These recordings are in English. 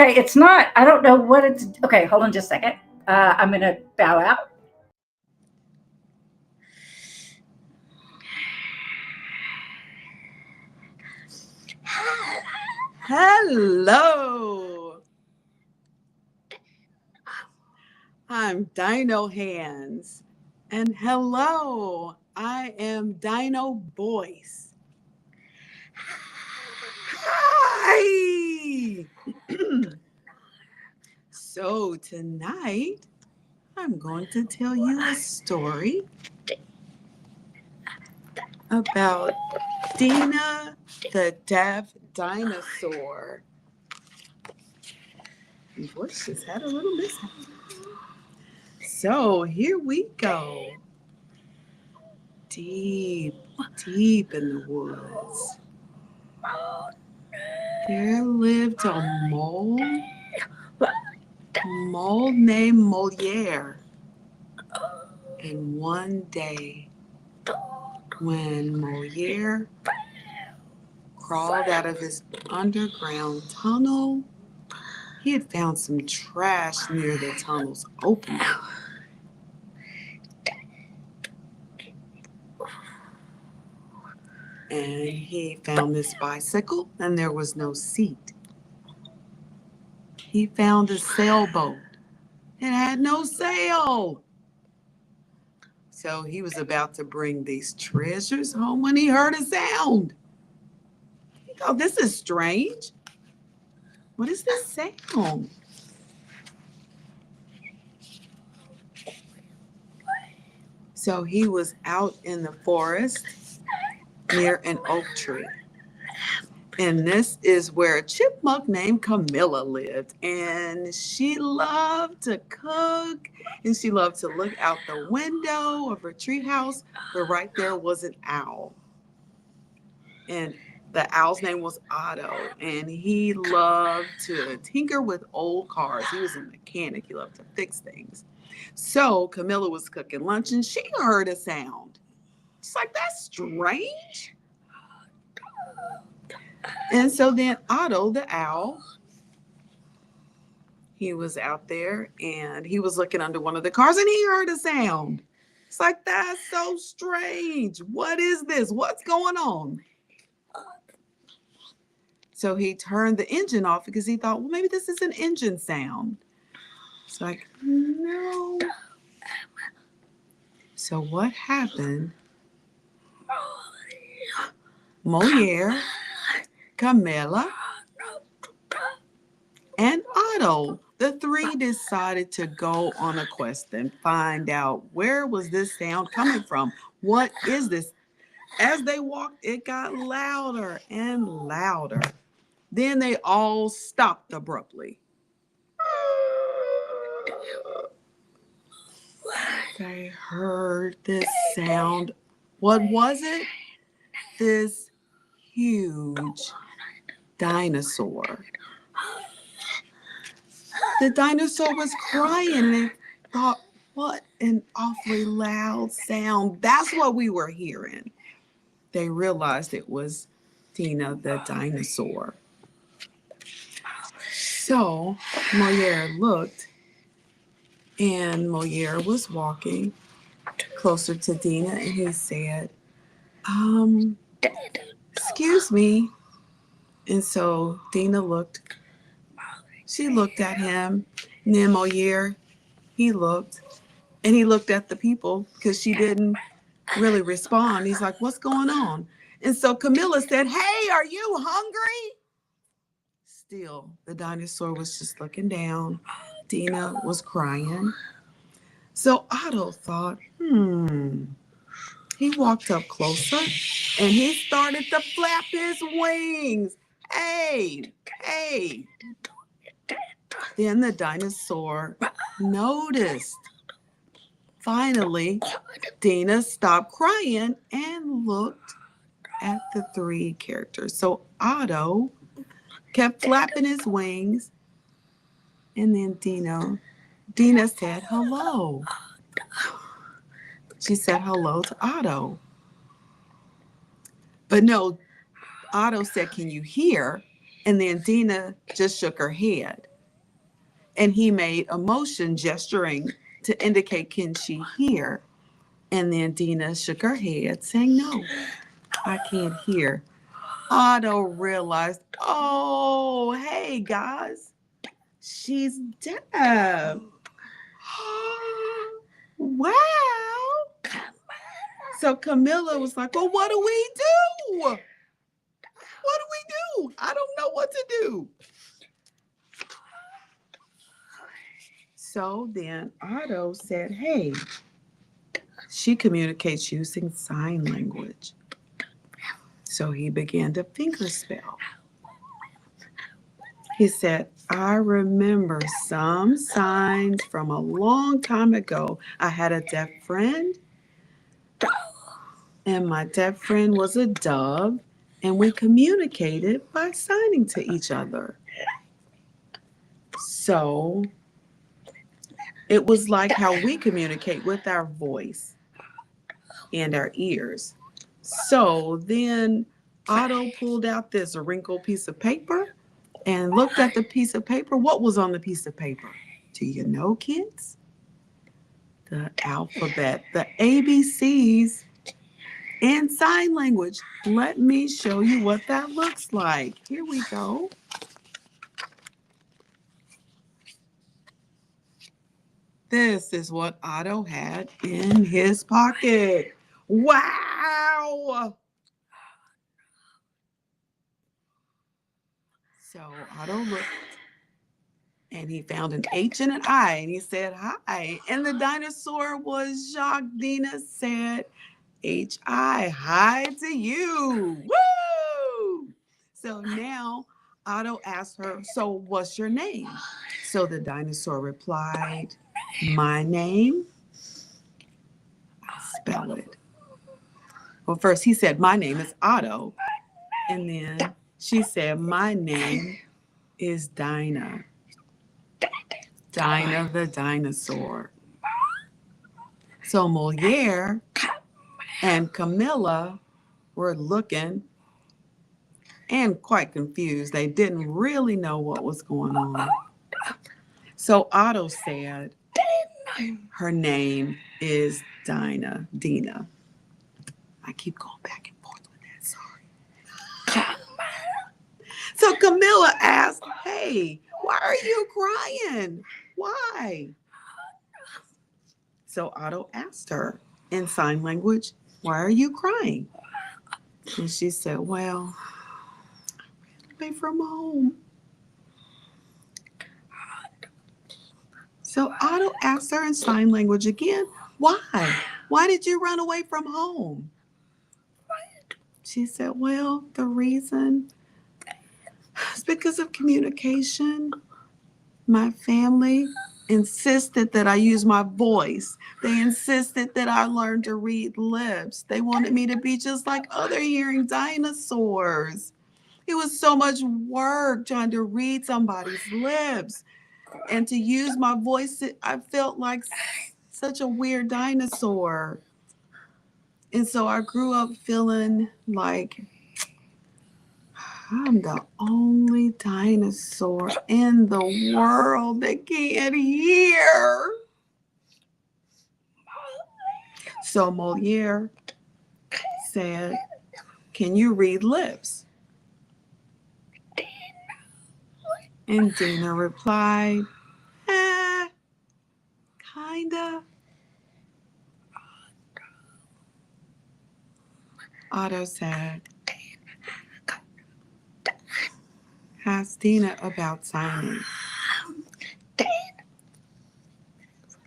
Okay, it's not. I don't know what it's. Okay, hold on just a second. I'm gonna bow out. Hello. I'm Dino Hands. And hello, I am Dino Voice. Hi. So tonight, I'm going to tell you a story about Dina the deaf dinosaur. My voice just had a little mishap. So here we go. Deep, deep in the woods, there lived a mole named Moliere. And one day, when Moliere crawled out of his underground tunnel, he had found some trash near the tunnel's opening. And he found this bicycle, and there was no seat. He found a sailboat. It had no sail. So he was about to bring these treasures home when he heard a sound. He thought, this is strange. What is this sound? So he was out in the forest near an oak tree. And this is where a chipmunk named Camilla lived. And she loved to cook, and she loved to look out the window of her treehouse, but right there was an owl. And the owl's name was Otto, and he loved to tinker with old cars. He was a mechanic. He loved to fix things. So Camilla was cooking lunch, and she heard a sound. She's like, that's strange. And so then Otto, the owl, he was out there and he was looking under one of the cars and he heard a sound. It's like, that's so strange. What is this? What's going on? So he turned the engine off because he thought, well, maybe this is an engine sound. It's like, no. So what happened? Moliere, Camilla, and Otto, the three decided to go on a quest and find out where was this sound coming from. What is this? As they walked, it got louder and louder. Then they all stopped abruptly. They heard this sound. What was it? This huge dinosaur. The dinosaur was crying and they thought, what an awfully loud sound. That's what we were hearing. They realized it was Dina the dinosaur. So Moliere looked, and Moliere was walking closer to Dina, and he said, excuse me. And so Dina looked. She looked at him, and then Moliere, he looked, and he looked at the people because she didn't really respond. He's like, what's going on? And so Camilla said, hey, are you hungry? Still, the dinosaur was just looking down. Dina was crying. So Otto thought, He walked up closer and he started to flap his wings. Hey, hey. Then the dinosaur noticed. Finally, Dina stopped crying and looked at the three characters. So Otto kept flapping his wings, and then Dina said hello. She said hello to Otto. But no, Otto said, can you hear? And then Dina just shook her head. And he made a motion gesturing to indicate, can she hear? And then Dina shook her head, saying, no, I can't hear. Otto realized, oh, hey, guys, she's deaf. Wow. So Camilla was like, well, what do we do? What do we do? I don't know what to do. So then Otto said, hey, she communicates using sign language. So he began to fingerspell. He said, I remember some signs from a long time ago. I had a deaf friend, and my deaf friend was a dove, and we communicated by signing to each other. So it was like how we communicate with our voice and our ears. So then Otto pulled out this wrinkled piece of paper and looked at the piece of paper. What was on the piece of paper? Do you know, kids? The alphabet, the ABCs in sign language. Let me show you what that looks like. Here we go. This is what Otto had in his pocket. Wow! So Otto looked and he found an H and an I and he said, hi. And the dinosaur was shocked. Dina said, H-I, hi to you. Woo! So now Otto asked her, so what's your name? So the dinosaur replied, my name? I'll spell it. Well, first he said, my name is Otto. And then she said, my name is Dinah. Dinah the dinosaur. So Moliere and Camilla were looking and quite confused. They didn't really know what was going on. So Otto said, her name is Dinah. Dina. I keep going back and forth with that, sorry. So Camilla asked, hey, why are you crying? Why? So Otto asked her in sign language, why are you crying? And she said, well, I ran away from home. So Otto asked her in sign language again, why? Why did you run away from home? She said, well, the reason is because of communication. My family insisted that I use my voice. They insisted that I learn to read lips. They wanted me to be just like other hearing dinosaurs. It was so much work trying to read somebody's lips and to use my voice. I felt like such a weird dinosaur. And so I grew up feeling like I'm the only dinosaur in the world that can't hear. So Moliere said, can you read lips? And Dina replied, kinda. Otto said, ask Dina about signing.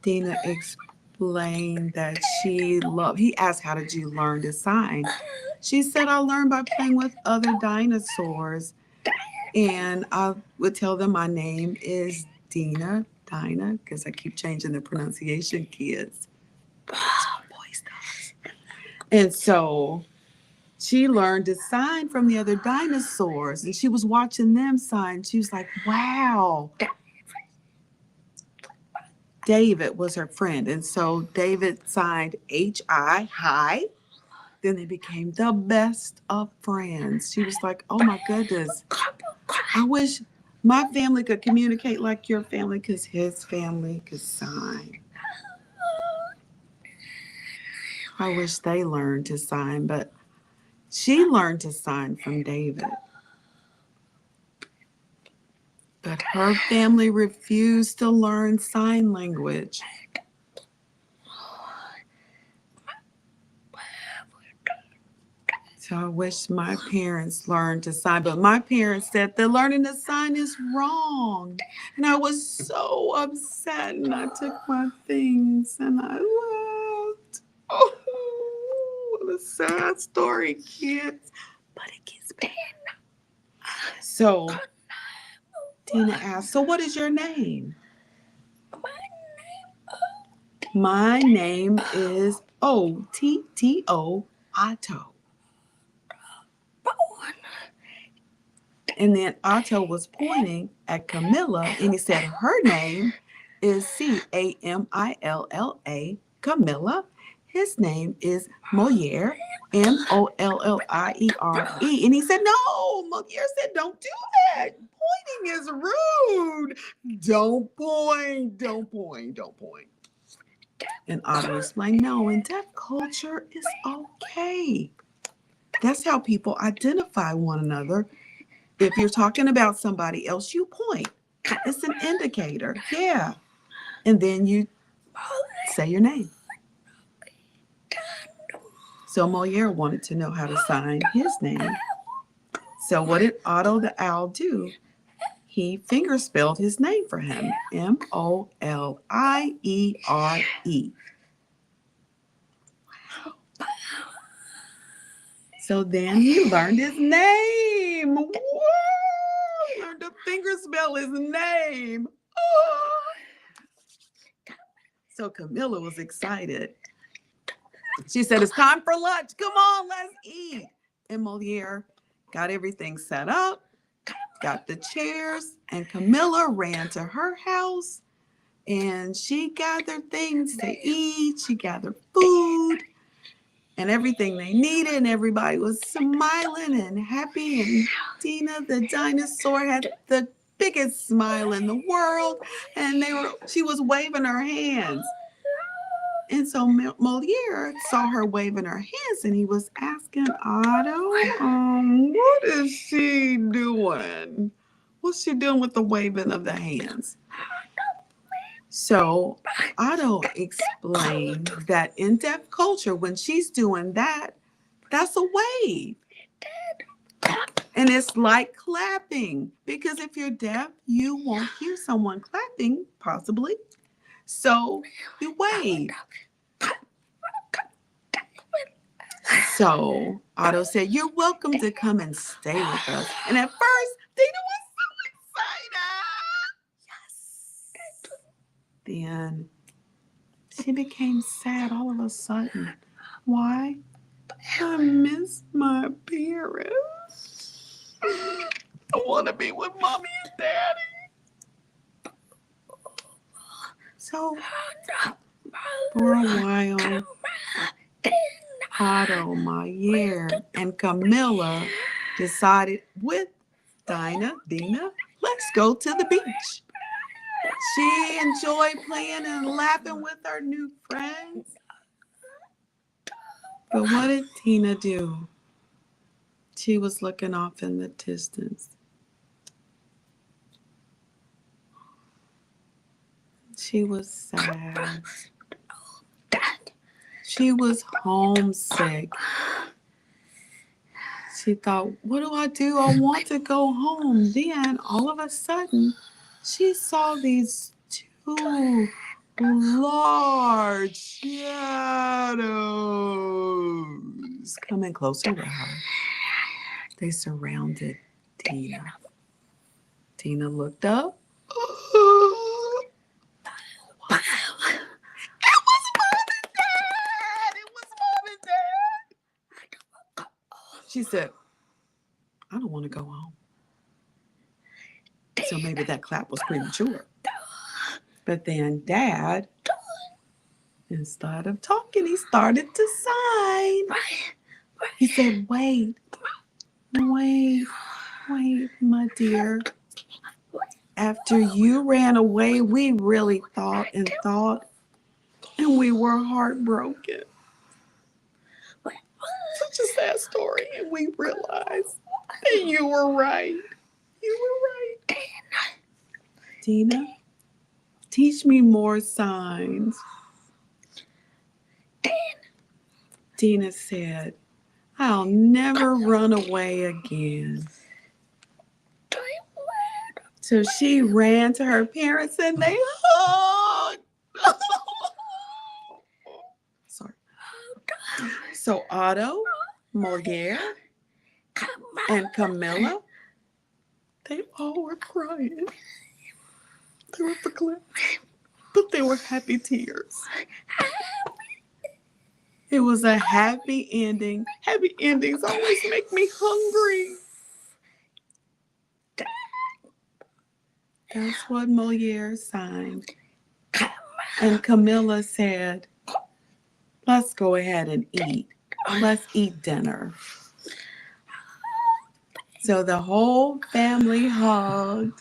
Dina explained that he asked, how did you learn to sign? She said, I learned by playing with other dinosaurs. And I would tell them my name is Dinah, because I keep changing the pronunciation, kids. And so she learned to sign from the other dinosaurs, and she was watching them sign. She was like, wow. David was her friend. And so David signed H-I, hi. Then they became the best of friends. She was like, oh my goodness. I wish My family could communicate like your family because his family could sign. I wish they learned to sign, but she learned to sign from David. But her family refused to learn sign language. So I wish my parents learned to sign, but my parents said the learning to sign is wrong. And I was so upset, and I took my things and I left. Oh, what a sad story, kids. But it gets better. So Tina asked, so what is your name? My name is Otto, Otto. And then Otto was pointing at Camilla, and he said her name is Camilla, Camilla. His name is Moliere, Molliere. And he said, no, Moliere said, don't do that. Pointing is rude. Don't point, don't point, don't point. And Otto explained, no, in deaf culture, it's okay. That's how people identify one another. If you're talking about somebody else, you point. It's an indicator. Yeah. And then you say your name. So Moliere wanted to know how to sign his name. So what did Otto the owl do? He finger spelled his name for him. Molliere. So then he learned his name. Woo! He learned to finger spell his name. Oh. So Camilla was excited. She said, it's time for lunch. Come on, let's eat. And Moliere got everything set up, got the chairs, and Camilla ran to her house, and she gathered things to eat. She gathered food and everything they needed, and everybody was smiling and happy. And Tina the dinosaur had the biggest smile in the world, and she was waving her hands. And so Moliere saw her waving her hands, and he was asking Otto, what is she doing? What's she doing with the waving of the hands? So Otto explained that in deaf culture, when she's doing that, that's a wave. And it's like clapping, because if you're deaf, you won't hear someone clapping, possibly. So you wave. So Otto said, you're welcome to come and stay with us. And at first, Tina was so excited. Yes. Then she became sad all of a sudden. Why? I miss my parents. I want to be with Mommy and Daddy. So for a while, Otto, Moliere, and Camilla decided with Dina, let's go to the beach. She enjoyed playing and laughing with her new friends. But what did Tina do? She was looking off in the distance. She was sad. She was homesick. She thought, what do? I want to go home. Then all of a sudden, she saw these two large shadows coming closer to her. They surrounded Tina. Tina looked up. She said, I don't want to go home. So maybe that clap was premature. But then Dad, instead of talking, he started to sign. He said, wait, my dear. after you ran away, we really thought, and we were heartbroken. Such a sad story, and we realized that you were right. You were right. Tina, teach me more signs. Tina said, I'll never run away again. So she ran to her parents and they hugged. Sorry. So Otto, Moliere, and Camilla, they all were crying. They were ugly, but they were happy tears. It was a happy ending. Happy endings always make me hungry. That's what Moliere signed. And Camilla said, let's go ahead and eat. Let's eat dinner. So the whole family hugged.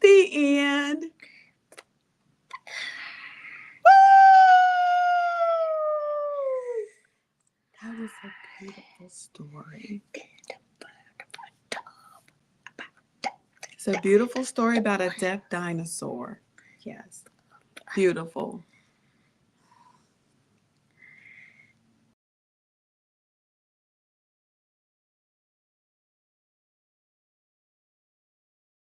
The end. Woo! That was a beautiful story. It's a beautiful story about a deaf dinosaur. Yes. Beautiful.